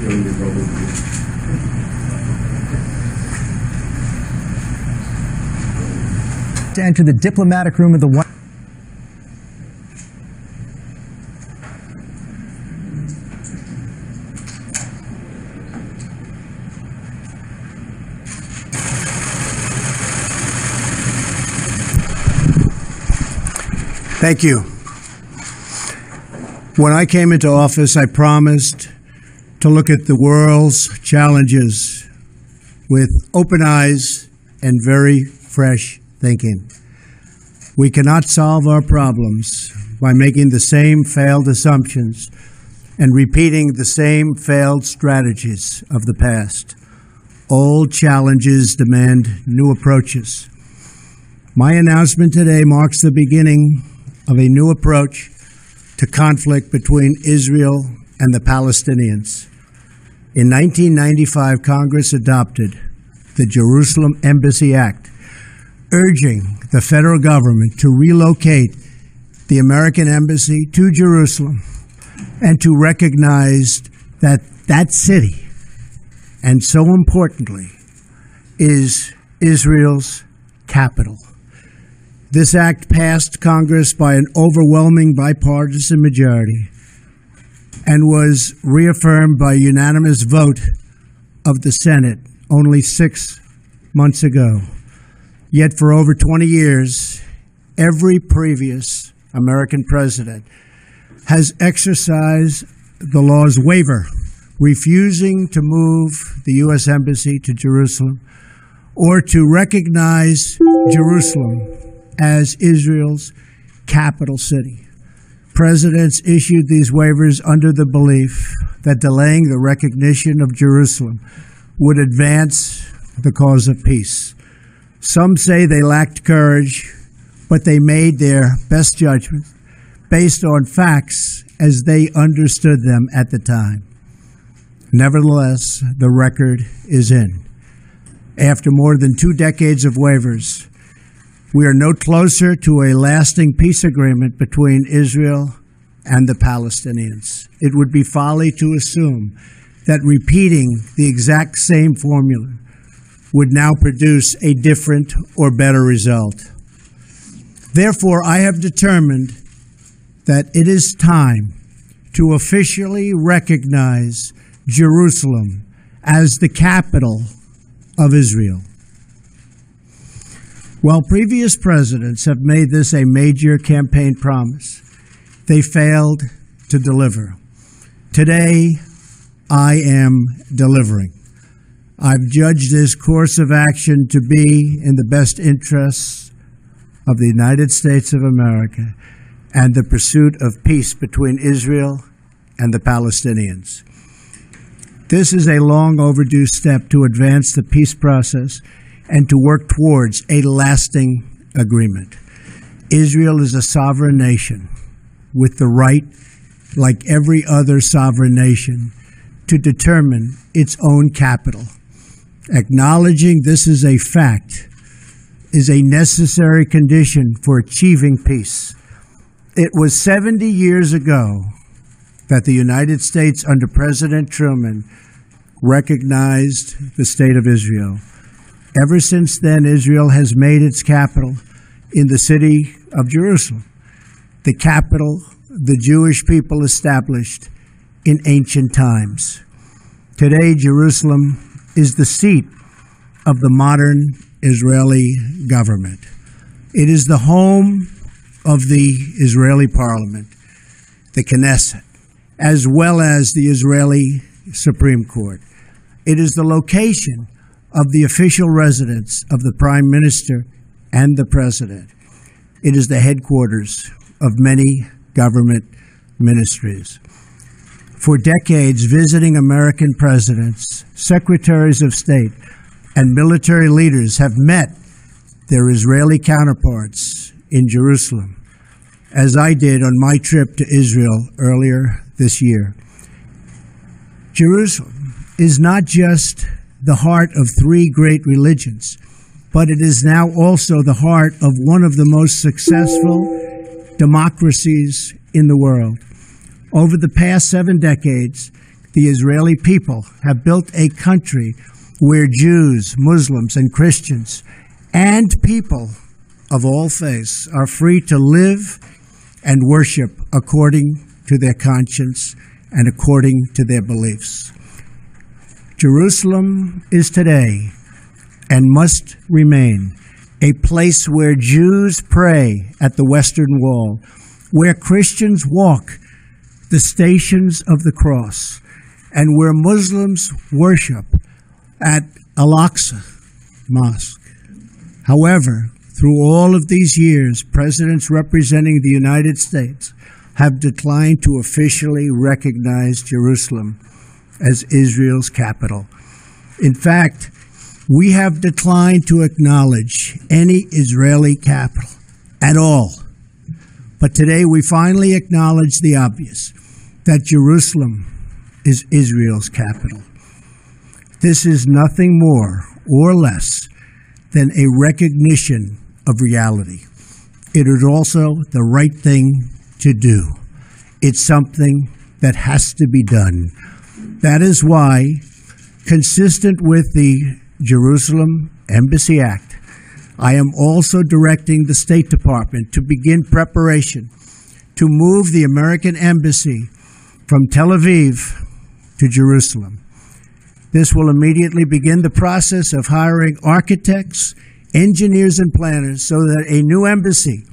To enter the diplomatic room of the White House. Thank you. When I came into office, I promised to look at the world's challenges with open eyes and very fresh thinking. We cannot solve our problems by making the same failed assumptions and repeating the same failed strategies of the past. Old challenges demand new approaches. My announcement today marks the beginning of a new approach to conflict between Israel and the Palestinians. In 1995, Congress adopted the Jerusalem Embassy Act, urging the federal government to relocate the American embassy to Jerusalem and to recognize that that city, and so importantly, is Israel's capital. This act passed Congress by an overwhelming bipartisan majority and was reaffirmed by a unanimous vote of the Senate only 6 months ago. Yet for over 20 years, every previous American president has exercised the law's waiver, refusing to move the U.S. Embassy to Jerusalem or to recognize Jerusalem as Israel's capital city. Presidents issued these waivers under the belief that delaying the recognition of Jerusalem would advance the cause of peace. Some say they lacked courage, but they made their best judgment based on facts as they understood them at the time. Nevertheless, the record is in. After more than 2 decades of waivers, we are no closer to a lasting peace agreement between Israel and the Palestinians. It would be folly to assume that repeating the exact same formula would now produce a different or better result. Therefore, I have determined that it is time to officially recognize Jerusalem as the capital of Israel. While previous presidents have made this a major campaign promise, they failed to deliver. Today, I am delivering. I've judged this course of action to be in the best interests of the United States of America and the pursuit of peace between Israel and the Palestinians. This is a long overdue step to advance the peace process and to work towards a lasting agreement. Israel is a sovereign nation with the right, like every other sovereign nation, to determine its own capital. Acknowledging this is a fact is a necessary condition for achieving peace. It was 70 years ago that the United States, under President Truman, recognized the State of Israel. Ever since then, Israel has made its capital in the city of Jerusalem, the capital the Jewish people established in ancient times. Today, Jerusalem is the seat of the modern Israeli government. It is the home of the Israeli parliament, the Knesset, as well as the Israeli Supreme Court. It is the location of the official residence of the Prime Minister and the President. It is the headquarters of many government ministries. For decades, visiting American presidents, secretaries of state, and military leaders have met their Israeli counterparts in Jerusalem, as I did on my trip to Israel earlier this year. Jerusalem is not just the heart of 3 great religions, but it is now also the heart of one of the most successful democracies in the world. Over the past 7 decades, the Israeli people have built a country where Jews, Muslims, and Christians, and people of all faiths are free to live and worship according to their conscience and according to their beliefs. Jerusalem is today and must remain a place where Jews pray at the Western Wall, where Christians walk the stations of the cross, and where Muslims worship at Al-Aqsa Mosque. However, through all of these years, presidents representing the United States have declined to officially recognize Jerusalem as Israel's capital. In fact, we have declined to acknowledge any Israeli capital at all. But today we finally acknowledge the obvious, that Jerusalem is Israel's capital. This is nothing more or less than a recognition of reality. It is also the right thing to do. It's something that has to be done. That is why, consistent with the Jerusalem Embassy Act, I am also directing the State Department to begin preparation to move the American Embassy from Tel Aviv to Jerusalem. This will immediately begin the process of hiring architects, engineers, and planners so that a new embassy,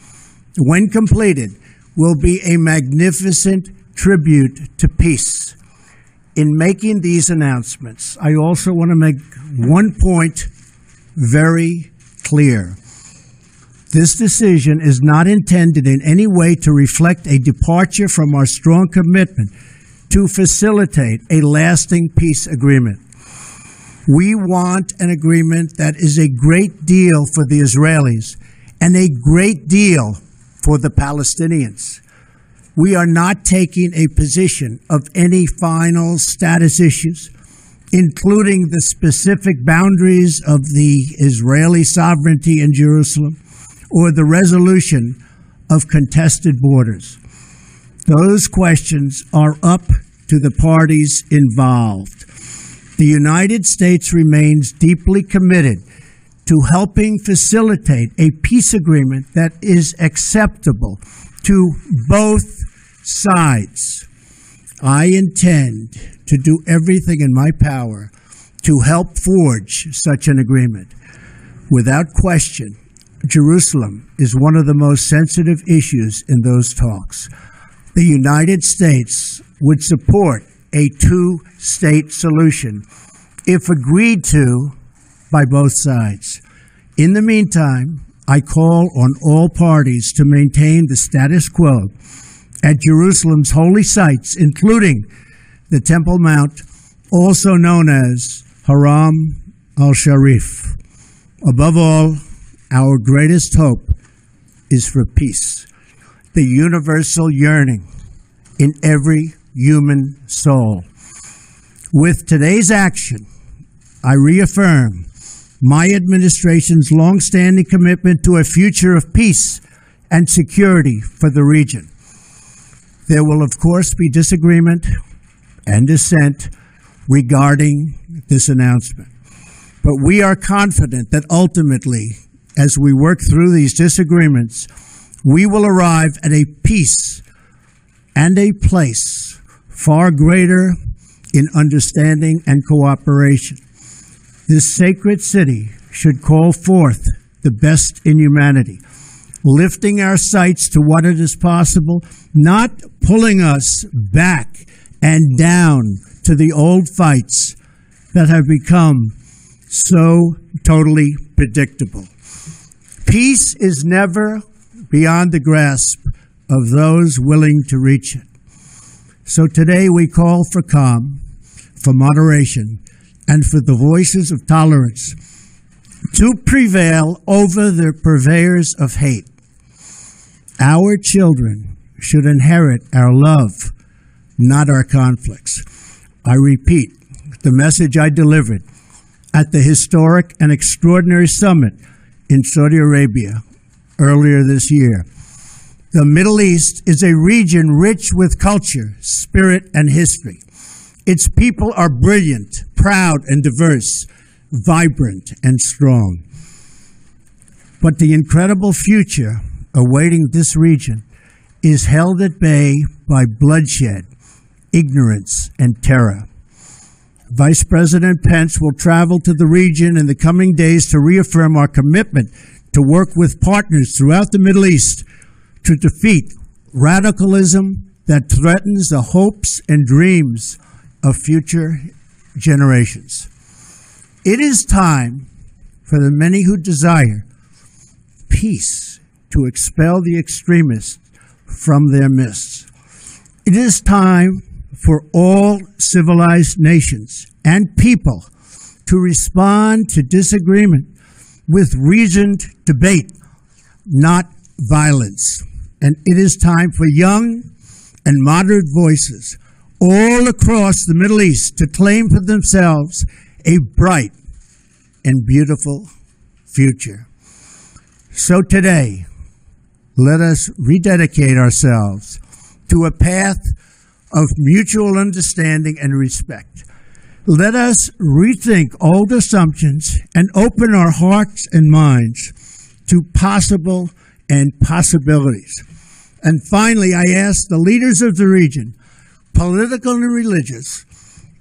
when completed, will be a magnificent tribute to peace. In making these announcements, I also want to make one point very clear. This decision is not intended in any way to reflect a departure from our strong commitment to facilitate a lasting peace agreement. We want an agreement that is a great deal for the Israelis and a great deal for the Palestinians. We are not taking a position of any final status issues, including the specific boundaries of the Israeli sovereignty in Jerusalem or the resolution of contested borders. Those questions are up to the parties involved. The United States remains deeply committed to helping facilitate a peace agreement that is acceptable to both sides. I intend to do everything in my power to help forge such an agreement. Without question, Jerusalem is one of the most sensitive issues in those talks. The United States would support a two-state solution if agreed to by both sides. In the meantime, I call on all parties to maintain the status quo at Jerusalem's holy sites, including the Temple Mount, also known as Haram al-Sharif. Above all, our greatest hope is for peace, the universal yearning in every human soul. With today's action, I reaffirm my administration's long-standing commitment to a future of peace and security for the region. There will, of course, be disagreement and dissent regarding this announcement. But we are confident that ultimately, as we work through these disagreements, we will arrive at a peace and a place far greater in understanding and cooperation. This sacred city should call forth the best in humanity, lifting our sights to what it is possible, not pulling us back and down to the old fights that have become so totally predictable. Peace is never beyond the grasp of those willing to reach it. So today we call for calm, for moderation, and for the voices of tolerance to prevail over the purveyors of hate. Our children should inherit our love, not our conflicts. I repeat the message I delivered at the historic and extraordinary summit in Saudi Arabia earlier this year. The Middle East is a region rich with culture, spirit, and history. Its people are brilliant, proud, and diverse, vibrant, and strong. But the incredible future awaiting this region is held at bay by bloodshed, ignorance, and terror. Vice President Pence will travel to the region in the coming days to reaffirm our commitment to work with partners throughout the Middle East to defeat radicalism that threatens the hopes and dreams of future generations. It is time for the many who desire peace to expel the extremists from their midst. It is time for all civilized nations and people to respond to disagreement with reasoned debate, not violence. And it is time for young and moderate voices all across the Middle East to claim for themselves a bright and beautiful future. So today, let us rededicate ourselves to a path of mutual understanding and respect. Let us rethink old assumptions and open our hearts and minds to possible and possibilities. And finally, I ask the leaders of the region, political and religious,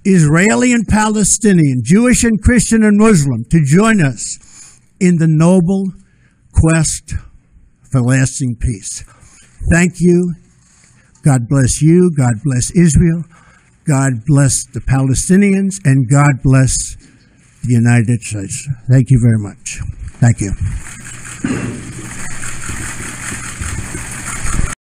Israeli and Palestinian, Jewish and Christian and Muslim, to join us in the noble quest for lasting peace. Thank you. God bless you. God bless Israel. God bless the Palestinians. And God bless the United States. Thank you very much. Thank you.